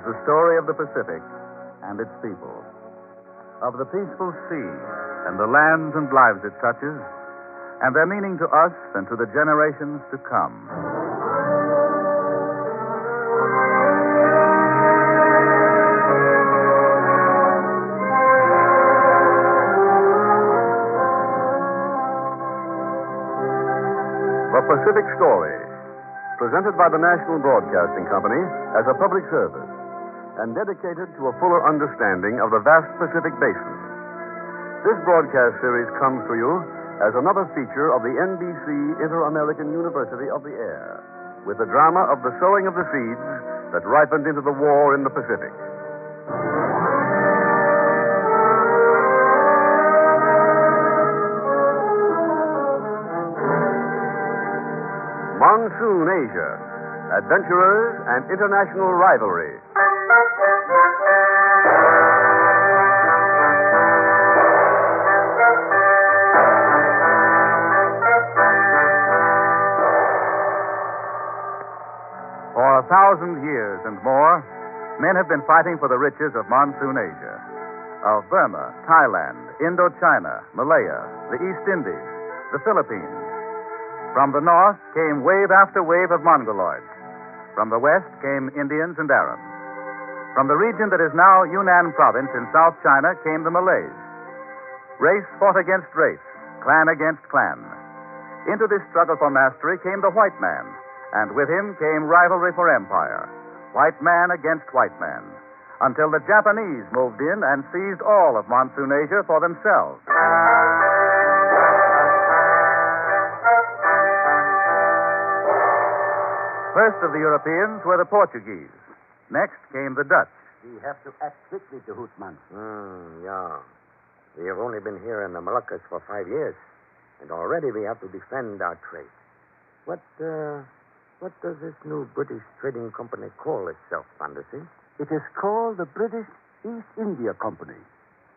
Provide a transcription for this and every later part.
the story of the Pacific and its people, of the peaceful sea and the lands and lives it touches, and their meaning to us and to the generations to come. The Pacific Story, presented by the National Broadcasting Company as a public service and dedicated to a fuller understanding of the vast Pacific Basin. This broadcast series comes to you as another feature of the NBC Inter-American University of the Air, with the drama of the sowing of the seeds that ripened into the war in the Pacific. Monsoon, Asia. Adventurers and International Rivalry. For 1,000 years and more, men have been fighting for the riches of Monsoon, Asia. Of Burma, Thailand, Indochina, Malaya, the East Indies, the Philippines. From the north came wave after wave of Mongoloids. From the west came Indians and Arabs. From the region that is now Yunnan province in South China came the Malays. Race fought against race, clan against clan. Into this struggle for mastery came the white man, and with him came rivalry for empire. White man against white man, until the Japanese moved in and seized all of Monsoon Asia for themselves. First of the Europeans were the Portuguese. Next came the Dutch. We have to act quickly to Hootman. Yeah. We have only been here in the Moluccas for 5 years, and already we have to defend our trade. What does this new British trading company call itself, Fantasy? It is called the British East India Company.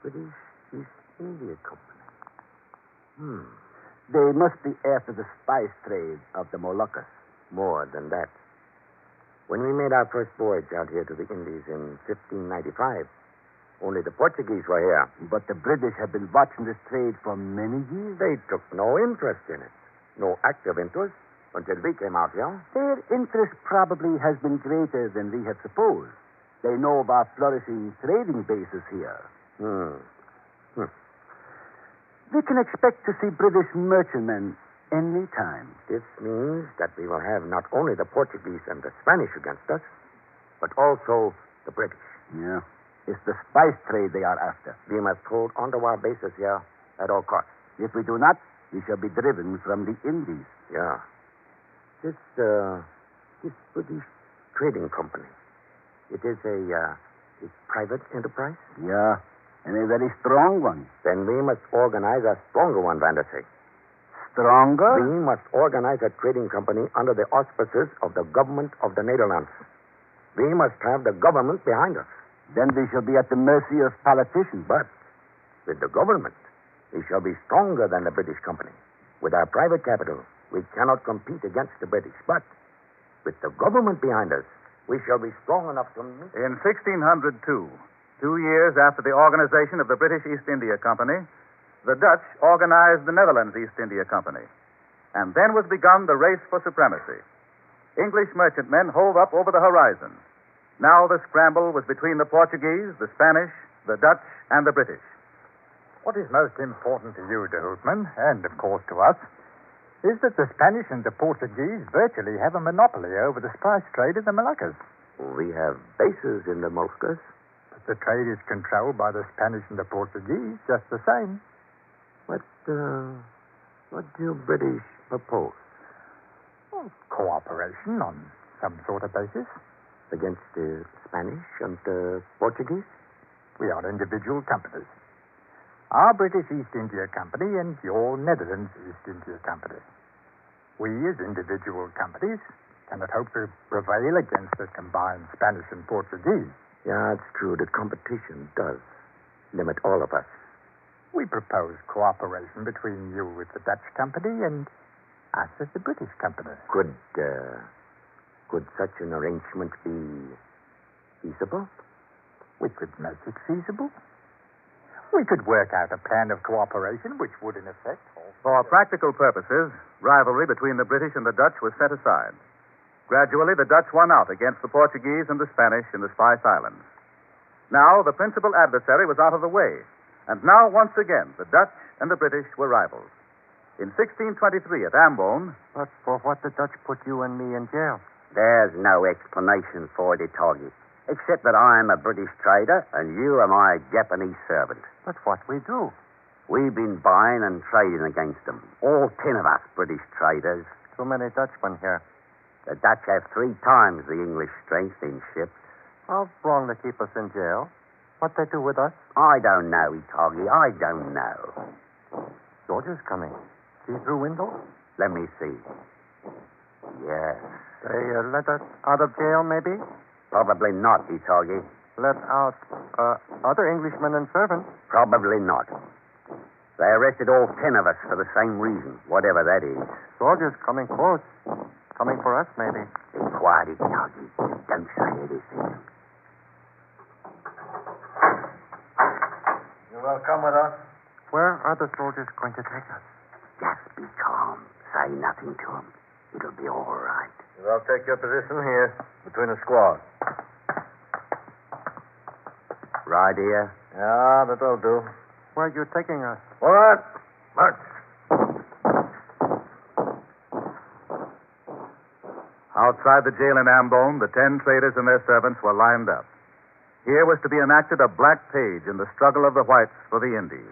British East India Company. They must be after the spice trade of the Moluccas. More than that. When we made our first voyage out here to the Indies in 1595, only the Portuguese were here. But the British have been watching this trade for many years. They took no interest in it. No active interest until we came out here. Their interest probably has been greater than we had supposed. They know of our flourishing trading bases here. We can expect to see British merchantmen any time. This means that we will have not only the Portuguese and the Spanish against us, but also the British. Yeah. It's the spice trade they are after. We must hold onto our bases here at all costs. If we do not, we shall be driven from the Indies. Yeah. This British trading company, it is a private enterprise? Yeah, and a very strong one. Then we must organize a stronger one, Vandersay. Stronger? We must organize a trading company under the auspices of the government of the Netherlands. We must have the government behind us. Then we shall be at the mercy of politicians. But with the government, we shall be stronger than the British company. With our private capital, we cannot compete against the British. But with the government behind us, we shall be strong enough to meet. In 1602, 2 years after the organization of the British East India Company, the Dutch organized the Netherlands East India Company. And then was begun the race for supremacy. English merchantmen hove up over the horizon. Now the scramble was between the Portuguese, the Spanish, the Dutch, and the British. What is most important to you, de Hootman, and of course to us, is that the Spanish and the Portuguese virtually have a monopoly over the spice trade in the Moluccas. We have bases in the Moluccas. But the trade is controlled by the Spanish and the Portuguese just the same. What do you British propose? Well, cooperation on some sort of basis. Against the Spanish and the Portuguese? We are individual companies. Our British East India Company and your Netherlands East India Company. We, as individual companies, cannot hope to prevail against the combined Spanish and Portuguese. Yeah, it's true that competition does limit all of us. We propose cooperation between you with the Dutch company and us as the British company. Could such an arrangement be Feasible? We could make it feasible. We could work out a plan of cooperation which would, in effect, For practical purposes, rivalry between the British and the Dutch was set aside. Gradually, the Dutch won out against the Portuguese and the Spanish in the Spice Islands. Now, the principal adversary was out of the way, and now, once again, the Dutch and the British were rivals. In 1623 at Ambon, But for what the Dutch put you and me in jail? There's no explanation for it, Itogi, except that I'm a British trader and you are my Japanese servant. But what we do? We've been buying and trading against them. All 10 of us British traders. Too many Dutchmen here. The Dutch have 3 times the English strength in ships. How wrong they keep us in jail? What they do with us? I don't know, Itogi. I don't know. Soldiers coming. See through window? Let me see. Yes. They let us out of jail, maybe? Probably not, Itogi. Let out other Englishmen and servants. Probably not. They arrested all 10 of us for the same reason, whatever that is. Soldiers coming close. Coming for us, maybe. Be quiet, Itogi. Don't say anything. You will come with us? Where are the soldiers going to take us? Just be calm. Say nothing to them. It'll be all right. I'll take your position here, between the squads. Right here? Yeah, that'll do. Where are you taking us? All right. March. outside the jail in Ambon, the 10 traders and their servants were lined up. Here was to be enacted a black page in the struggle of the whites for the Indies.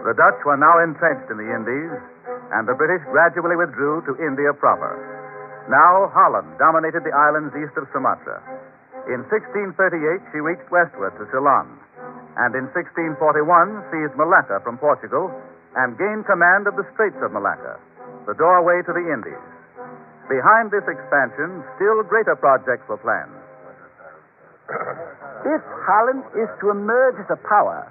The Dutch were now entrenched in the Indies, and the British gradually withdrew to India proper. Now Holland dominated the islands east of Sumatra. In 1638, she reached westward to Ceylon, and in 1641 seized Malacca from Portugal and gained command of the Straits of Malacca, the doorway to the Indies. Behind this expansion, still greater projects were planned. If Holland is to emerge as a power,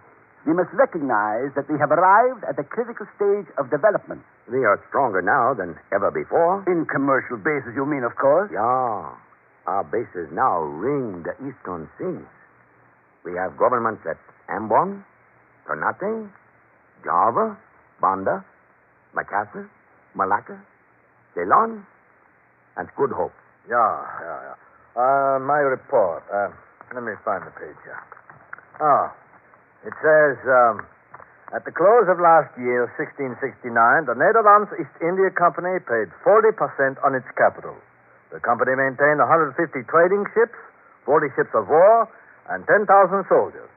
we must recognize that we have arrived at a critical stage of development. We are stronger now than ever before. In commercial bases, you mean, of course? Yeah. Our bases now ring the eastern seas. We have governments at Ambon, Ternate, Java, Banda, Makassar, Malacca, Ceylon, and Good Hope. Yeah. My report. Let me find the page here. It says, at the close of last year, 1669, the Netherlands East India Company paid 40% on its capital. The company maintained 150 trading ships, 40 ships of war, and 10,000 soldiers.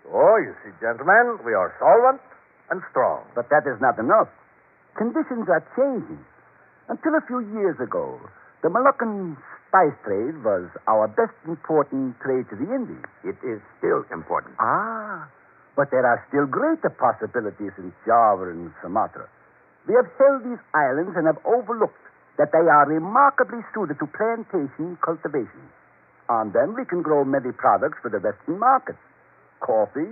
So, you see, gentlemen, we are solvent and strong. But that is not enough. Conditions are changing. Until a few years ago, the Moluccan spice trade was our best important trade to the Indies. It is still important. But there are still greater possibilities in Java and Sumatra. We have held these islands and have overlooked that they are remarkably suited to plantation cultivation. On them we can grow many products for the Western market. Coffee,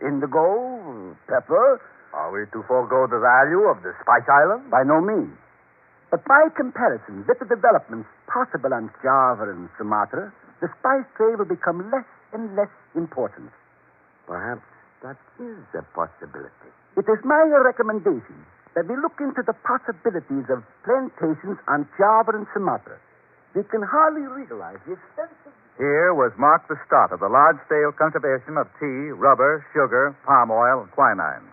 indigo, pepper. Are we to forego the value of the Spice Islands? By no means. But by comparison with the developments possible on Java and Sumatra, the spice trade will become less and less important. Perhaps that is a possibility. It is my recommendation that we look into the possibilities of plantations on Java and Sumatra. We can hardly realize the extensive... Here was marked the start of the large-scale cultivation of tea, rubber, sugar, palm oil, and quinine.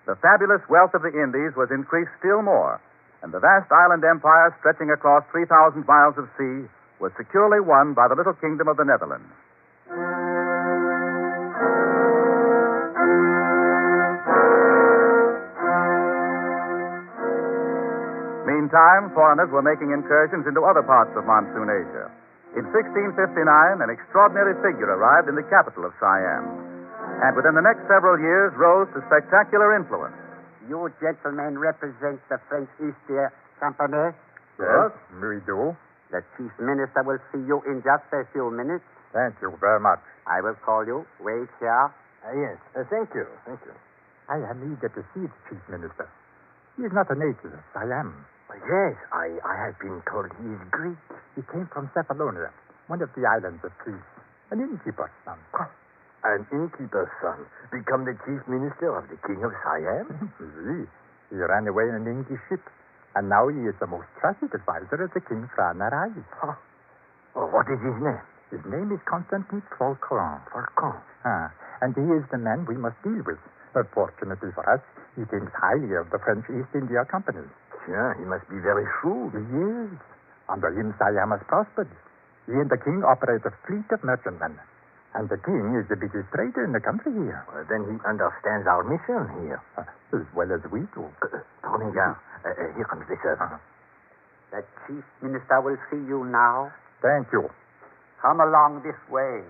The fabulous wealth of the Indies was increased still more, and the vast island empire stretching across 3,000 miles of sea was securely won by the little kingdom of the Netherlands. Meantime, foreigners were making incursions into other parts of Monsoon Asia. In 1659, an extraordinary figure arrived in the capital of Siam, and within the next several years rose to spectacular influence. You gentlemen represent the French East India Company. Yes, we do. The chief minister will see you in just a few minutes. Thank you very much. I will call you. Wait here. Yes. Thank you. Thank you. I am eager to see the chief minister. He is not a native of Siam. Yes, I have been told he is Greek. He came from Cephalonia, one of the islands of Greece, an innkeeper's son. An innkeeper's son become the chief minister of the king of Siam? Oui. He ran away in an English ship, and now he is the most trusted advisor of the king Franaraj. Oh, what is his name? His name is Constantine Falcon. Falcon. And he is the man we must deal with. But fortunately for us, he thinks highly of the French East India Company. Sure, he must be very shrewd. He is. Under him, Siam has prospered. He and the king operate a fleet of merchantmen. And the king is the biggest trader in the country here. Well, then he understands our mission here. As well as we do. Tournegar, here comes the servant. The chief minister will see you now. Thank you. Come along this way.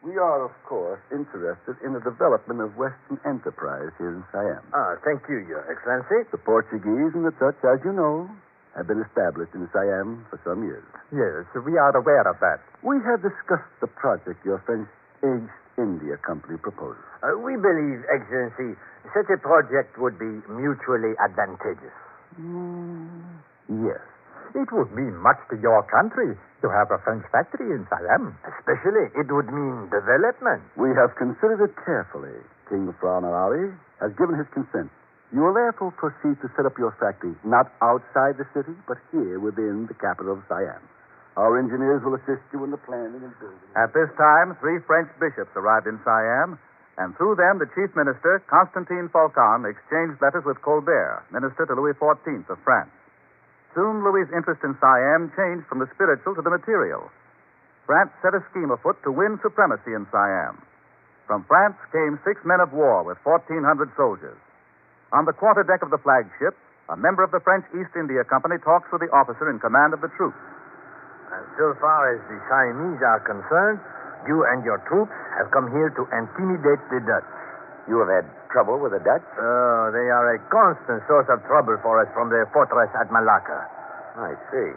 We are, of course, interested in the development of Western enterprise here in Siam. Thank you, Your Excellency. The Portuguese and the Dutch, as you know, have been established in Siam for some years. Yes, we are aware of that. We have discussed the project your French East India Company proposes. We believe, Excellency, such a project would be mutually advantageous. Yes. It would mean much to your country to have a French factory in Siam. Especially, it would mean development. We have considered it carefully. King Franaraj has given his consent. You will therefore proceed to set up your factory not outside the city, but here within the capital of Siam. Our engineers will assist you in the planning and building. At this time, 3 French bishops arrived in Siam, and through them, the chief minister, Constantine Falcon, exchanged letters with Colbert, minister to Louis XIV of France. Soon, Louis's interest in Siam changed from the spiritual to the material. France set a scheme afoot to win supremacy in Siam. From France came 6 men of war with 1,400 soldiers. On the quarterdeck of the flagship, a member of the French East India Company talks with the officer in command of the troops. And so far as the Siamese are concerned, you and your troops have come here to intimidate the Dutch. You have had trouble with the Dutch? Oh, they are a constant source of trouble for us from their fortress at Malacca. I see.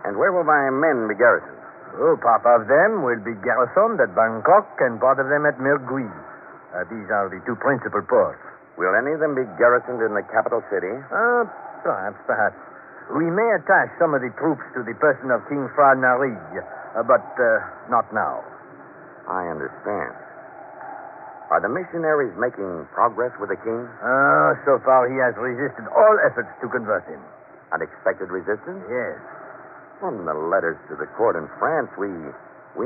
And where will my men be garrisoned? Oh, part of them will be garrisoned at Bangkok and part of them at Mergui. These are the 2 principal ports. Will any of them be garrisoned in the capital city? Perhaps. We may attach some of the troops to the person of King Franaraj, but not now. I understand. Are the missionaries making progress with the king? So far he has resisted all efforts to convert him. Unexpected resistance? Yes. From the letters to the court in France, we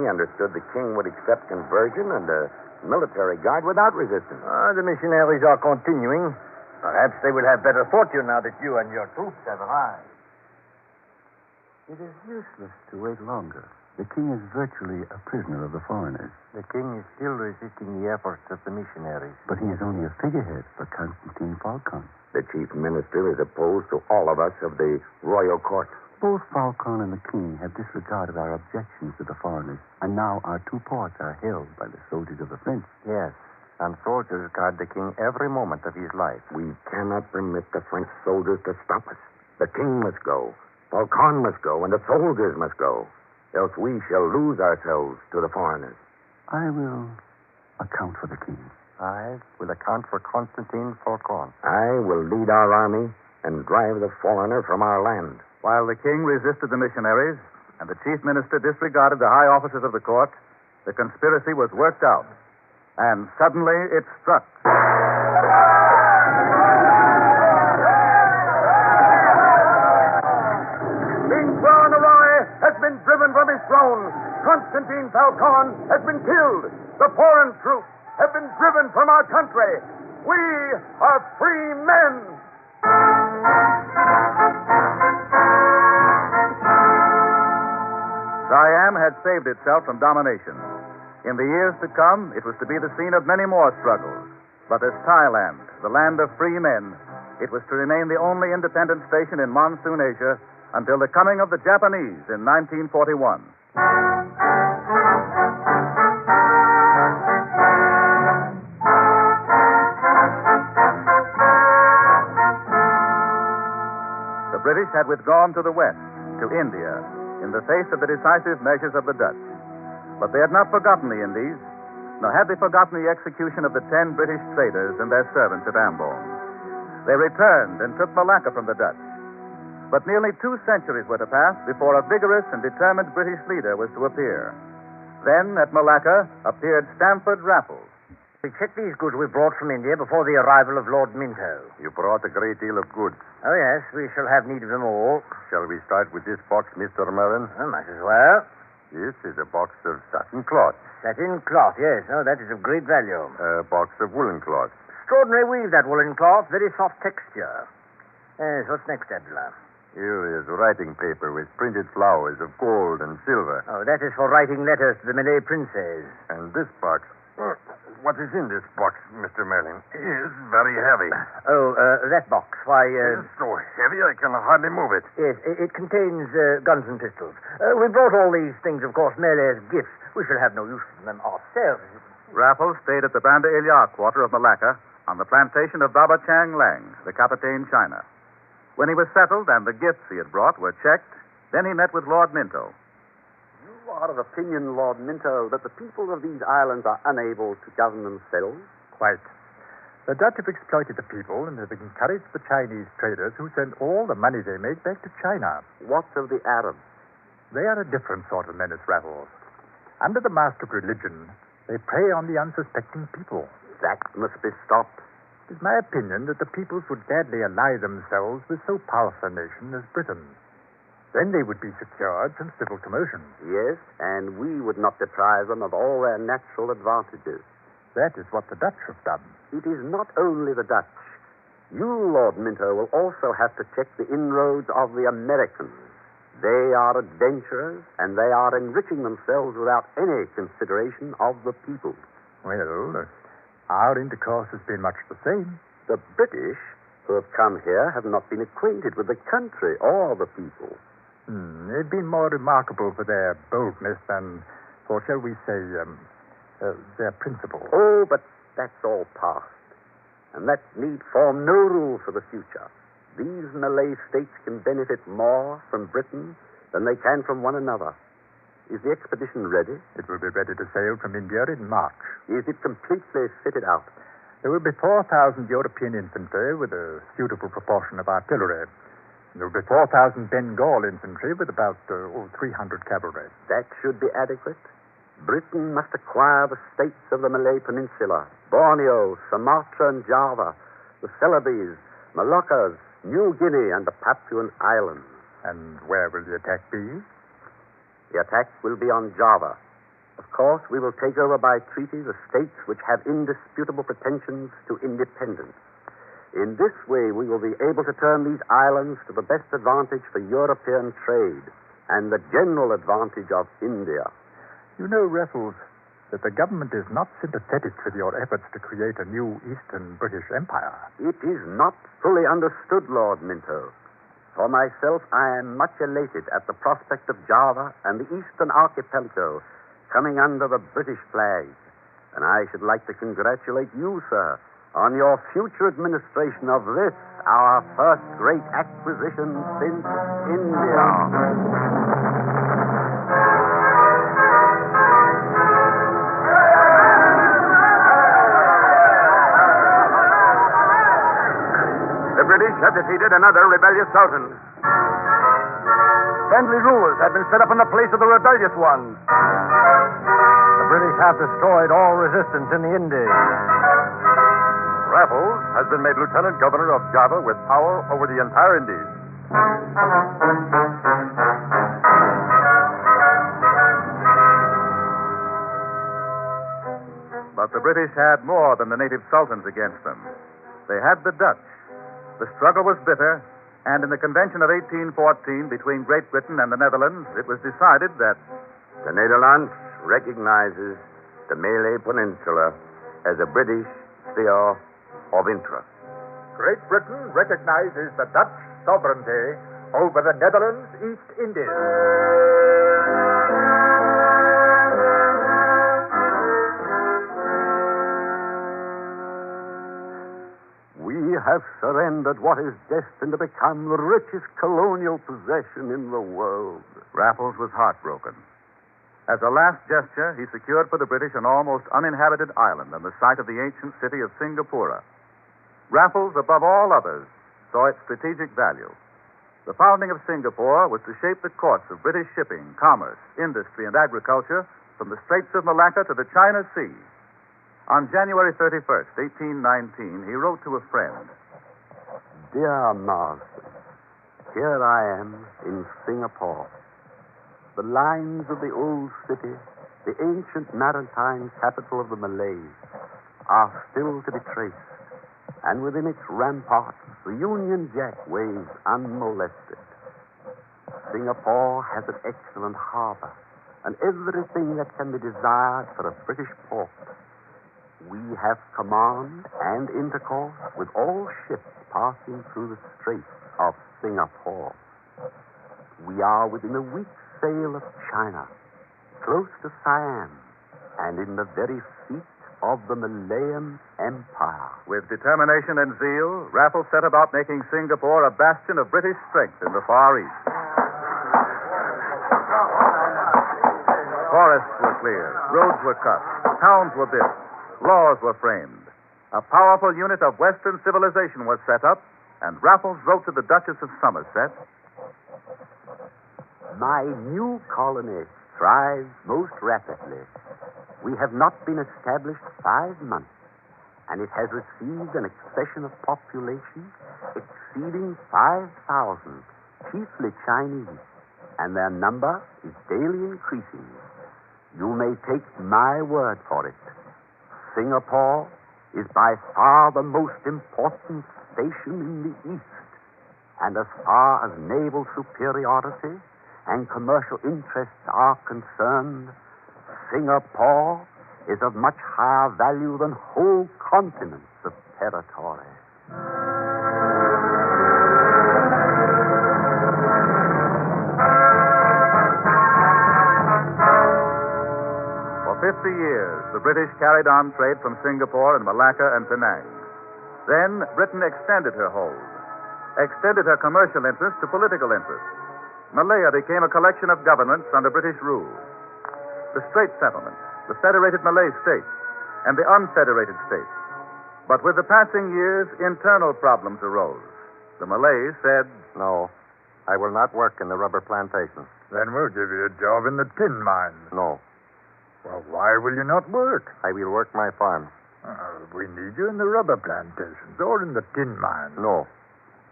understood the king would accept conversion and a military guard without resistance. The missionaries are continuing. Perhaps they will have better fortune now that you and your troops have arrived. It is useless to wait longer. The king is virtually a prisoner of the foreigners. The king is still resisting the efforts of the missionaries. But he is only a figurehead for Constantine Falcon. The chief minister is opposed to all of us of the royal court. Both Falcon and the king have disregarded our objections to the foreigners, and now our 2 ports are held by the soldiers of the French. Yes, and soldiers guard the king every moment of his life. We cannot permit the French soldiers to stop us. The king must go, Falcon must go, and the soldiers must go. Else we shall lose ourselves to the foreigners. I will account for the king. I will account for Constantine Falcon. I will lead our army and drive the foreigner from our land. While the king resisted the missionaries and the chief minister disregarded the high officers of the court, the conspiracy was worked out. And suddenly it struck. King Franaraj has been driven from his throne. Constantine Falcon has been killed. The foreign troops have been driven from our country. We are free men. Siam had saved itself from domination. In the years to come, it was to be the scene of many more struggles. But as Thailand, the land of free men, it was to remain the only independent station in Monsoon Asia until the coming of the Japanese in 1941. The British had withdrawn to the west, to India. in the face of the decisive measures of the Dutch. But they had not forgotten the Indies, nor had they forgotten the execution of the 10 British traders and their servants at Ambon. They returned and took Malacca from the Dutch. But nearly 2 centuries were to pass before a vigorous and determined British leader was to appear. Then, at Malacca, appeared Stamford Raffles. We checked these goods we brought from India before the arrival of Lord Minto. You brought a great deal of goods. Oh, yes, we shall have need of them all. Shall we start with this box, Mr. Merlin? Oh, might as well. This is a box of satin cloth. Satin cloth, yes. Oh, that is of great value. A box of woolen cloth. Extraordinary weave, that woolen cloth. Very soft texture. Yes, what's next, Adela? Here is writing paper with printed flowers of gold and silver. Oh, that is for writing letters to the Malay princes. And this box. What is in this box, Mr. Merlin? Is very heavy. Oh, that box. Why, It is so heavy I can hardly move it. Yes, it contains guns and pistols. We brought all these things, of course, merely as gifts. We shall have no use for them ourselves. Raffles stayed at the Banda Ilyar quarter of Malacca on the plantation of Baba Chang Lang, the Capitan China. When he was settled and the gifts he had brought were checked, then he met with Lord Minto. You are of opinion, Lord Minto, that the people of these islands are unable to govern themselves? Quite. The Dutch have exploited the people and have encouraged the Chinese traders who send all the money they make back to China. What of the Arabs? They are a different sort of menace, Raffles. Under the mask of religion, they prey on the unsuspecting people. That must be stopped. It is my opinion that the peoples would gladly ally themselves with so powerful a nation as Britain. Then they would be secured from civil commotion. Yes, and we would not deprive them of all their natural advantages. That is what the Dutch have done. It is not only the Dutch. You, Lord Minto, will also have to check the inroads of the Americans. They are adventurers, and they are enriching themselves without any consideration of the people. Well, our intercourse has been much the same. The British, who have come here, have not been acquainted with the country or the people. They've been more remarkable for their boldness than for, shall we say, their principle. Oh, but that's all past. And that need form no rule for the future. These Malay states can benefit more from Britain than they can from one another. Is the expedition ready? It will be ready to sail from India in March. Is it completely fitted out? There will be 4,000 European infantry with a suitable proportion of artillery. There will be 4,000 Bengal infantry with about 300 cavalry. That should be adequate. Britain must acquire the states of the Malay Peninsula, Borneo, Sumatra and Java, the Celebes, Moluccas, New Guinea and the Papuan Islands. And where will the attack be? The attack will be on Java. Of course, we will take over by treaty the states which have indisputable pretensions to independence. In this way, we will be able to turn these islands to the best advantage for European trade and the general advantage of India. You know, Raffles, that the government is not sympathetic with your efforts to create a new Eastern British Empire. It is not fully understood, Lord Minto. For myself, I am much elated at the prospect of Java and the Eastern Archipelago coming under the British flag. And I should like to congratulate you, sir, on your future administration of this, our first great acquisition since India. The British have defeated another rebellious sultan. Friendly rulers have been set up in the place of the rebellious ones. The British have destroyed all resistance in the Indies. Raffles has been made Lieutenant Governor of Java with power over the entire Indies. But the British had more than the native sultans against them. They had the Dutch. The struggle was bitter, and in the Convention of 1814 between Great Britain and the Netherlands, it was decided that The Netherlands recognizes the Malay Peninsula as a British sphere of interest. Great Britain recognizes the Dutch sovereignty over the Netherlands East Indies. We have surrendered what is destined to become the richest colonial possession in the world. Raffles was heartbroken. As a last gesture, he secured for the British an almost uninhabited island on the site of the ancient city of Singapore. Raffles, above all others, saw its strategic value. The founding of Singapore was to shape the course of British shipping, commerce, industry, and agriculture from the Straits of Malacca to the China Sea. On January 31st, 1819, he wrote to a friend, Dear Master, here I am in Singapore. The lines of the old city, the ancient maritime capital of the Malays, are still to be traced, and within its ramparts the Union Jack waves unmolested. Singapore has an excellent harbor, and everything that can be desired for a British port. We have command and intercourse with all ships passing through the Straits of Singapore. We are within a week's sail of China, close to Siam, and in the very feet of the Malayan Empire. With determination and zeal, Raffles set about making Singapore a bastion of British strength in the Far East. Forests were cleared, roads were cut, towns were built, laws were framed. A powerful unit of Western civilization was set up, and Raffles wrote to the Duchess of Somerset, My new colony thrives most rapidly. We have not been established 5 months, and it has received an accession of population exceeding 5,000, chiefly Chinese, and their number is daily increasing. You may take my word for it. Singapore is by far the most important station in the East, and as far as naval superiority and commercial interests are concerned, Singapore is of much higher value than whole continents of territory. For 50 years, the British carried on trade from Singapore and Malacca and Penang. Then Britain extended her hold, extended her commercial interests to political interests. Malaya became a collection of governments under British rule. The Strait Settlements, the Federated Malay States, and the Unfederated States. But with the passing years, internal problems arose. The Malays said, No, I will not work in the rubber plantations. Then we'll give you a job in the tin mines. No, Well, why will you not work? I will work my farm. We need you in the rubber plantations or in the tin mines. No,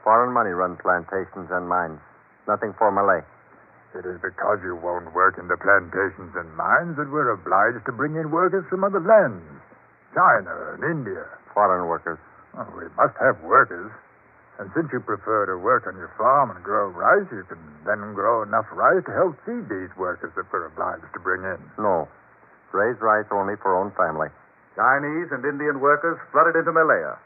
foreign money run plantations and mines. Nothing for Malay. It is because you won't work in the plantations and mines that we're obliged to bring in workers from other lands. China and India. Foreign workers. We must have workers. And since you prefer to work on your farm and grow rice, you can then grow enough rice to help feed these workers that we're obliged to bring in. No, raise rice only for own family. Chinese and Indian workers flooded into Malaya.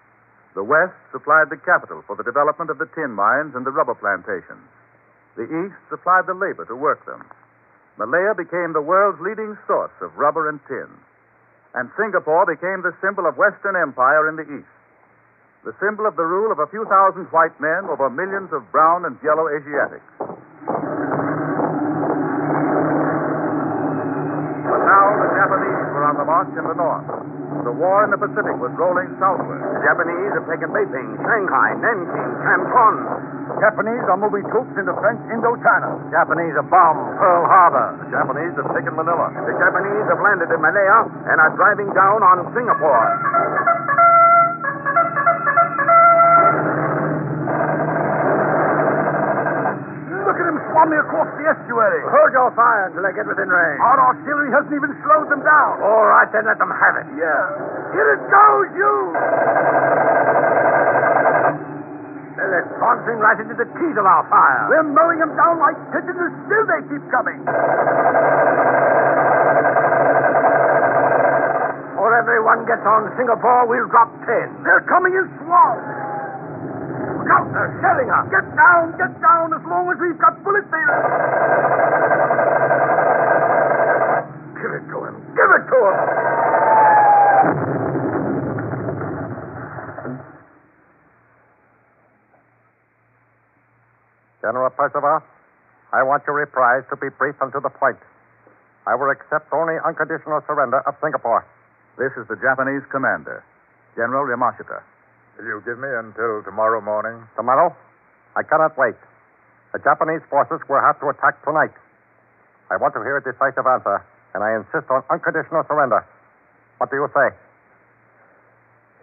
The West supplied the capital for the development of the tin mines and the rubber plantations. The East supplied the labor to work them. Malaya became the world's leading source of rubber and tin. And Singapore became the symbol of Western empire in the East. The symbol of the rule of a few thousand white men over millions of brown and yellow Asiatics. But now the Japanese were on the march in the north. The war in the Pacific was rolling southward. The Japanese have taken Beiping, Shanghai, Nanking, Canton. Japanese are moving troops into French Indochina. Japanese have bombed Pearl Harbor. The Japanese have taken Manila. The Japanese have landed in Malaya and are driving down on Singapore. Look at them swarming across the estuary. Hold your fire until I get within range. Our artillery hasn't even slowed them down. All right, then let them have it. Yeah. Here it goes, you! They're advancing right into the teeth of our fire. We're mowing them down like pigeons, and still they keep coming. Or everyone gets on Singapore, we'll drop 10. They're coming in swarms. Look out, they're shelling us. Get down, as long as we've got bullets there. Give it to him. Give it to him. General Percival, I want your reprise to be brief and to the point. I will accept only unconditional surrender of Singapore. This is the Japanese commander, General Yamashita. Will you give me until tomorrow morning? Tomorrow? I cannot wait. The Japanese forces will have to attack tonight. I want to hear a decisive answer, and I insist on unconditional surrender. What do you say?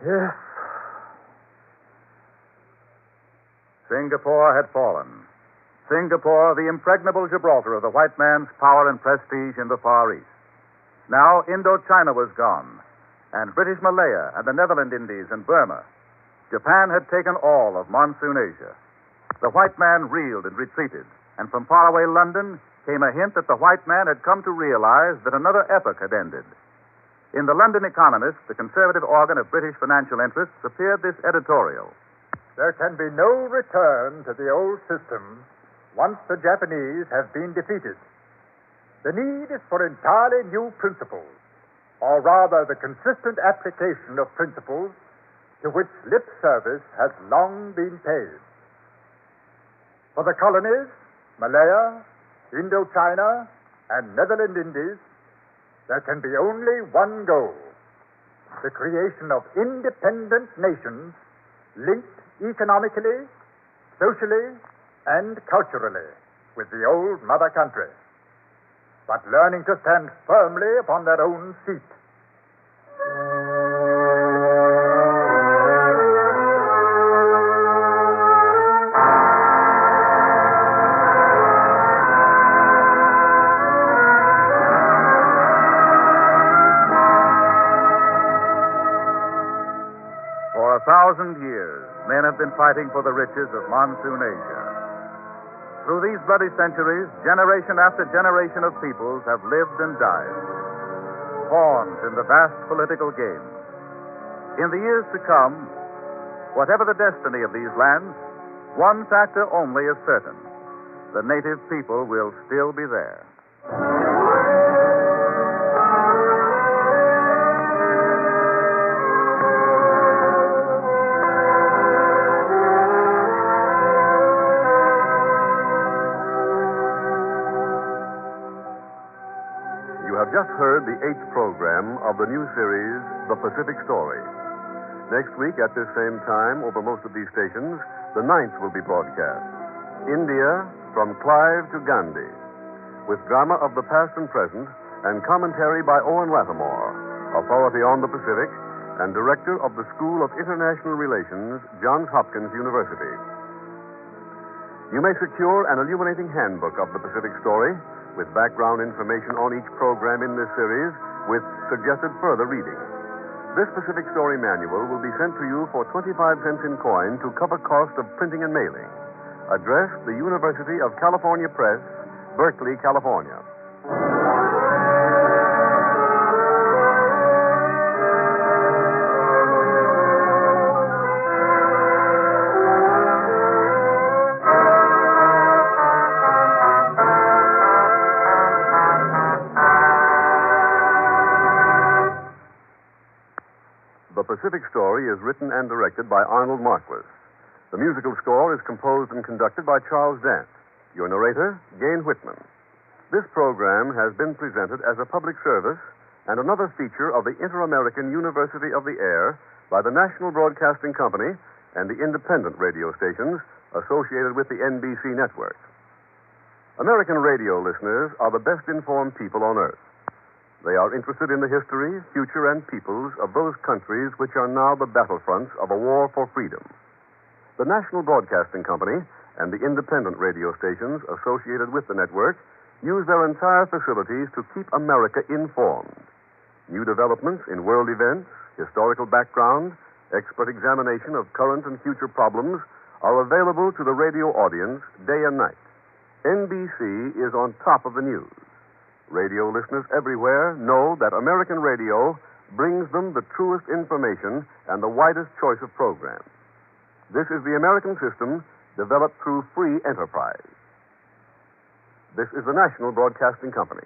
Yes. Singapore had fallen. Singapore, the impregnable Gibraltar of the white man's power and prestige in the Far East. Now Indochina was gone, and British Malaya and the Netherland Indies and Burma. Japan had taken all of Monsoon Asia. The white man reeled and retreated, and from faraway London came a hint that the white man had come to realize that another epoch had ended. In the London Economist, the conservative organ of British financial interests, appeared this editorial. There can be no return to the old system once the Japanese have been defeated. The need is for entirely new principles, or rather the consistent application of principles to which lip service has long been paid. For the colonies, Malaya, Indochina, and Netherland Indies, there can be only one goal: the creation of independent nations linked economically, socially, and culturally with the old mother country, but learning to stand firmly upon their own feet. For 1,000 years, men have been fighting for the riches of Monsoon Asia. Through these bloody centuries, generation after generation of peoples have lived and died, pawns in the vast political game. In the years to come, whatever the destiny of these lands, one factor only is certain: the native people will still be there. You have just heard the 8th program of the new series, The Pacific Story. Next week at this same time, over most of these stations, the 9th will be broadcast. India, from Clive to Gandhi, with drama of the past and present and commentary by Owen Lattimore, authority on the Pacific and director of the School of International Relations, Johns Hopkins University. You may secure an illuminating handbook of the Pacific Story with background information on each program in this series with suggested further reading. This Pacific Story manual will be sent to you for 25 cents in coin to cover cost of printing and mailing. Address: the University of California Press, Berkeley, California. The Pacific Story is written and directed by Arnold Marquis. The musical score is composed and conducted by Charles Dant. Your narrator, Gayne Whitman. This program has been presented as a public service and another feature of the Inter-American University of the Air by the National Broadcasting Company and the independent radio stations associated with the NBC network. American radio listeners are the best informed people on earth. They are interested in the history, future, and peoples of those countries which are now the battlefronts of a war for freedom. The National Broadcasting Company and the independent radio stations associated with the network use their entire facilities to keep America informed. New developments in world events, historical background, expert examination of current and future problems are available to the radio audience day and night. NBC is on top of the news. Radio listeners everywhere know that American radio brings them the truest information and the widest choice of programs. This is the American system developed through free enterprise. This is the National Broadcasting Company.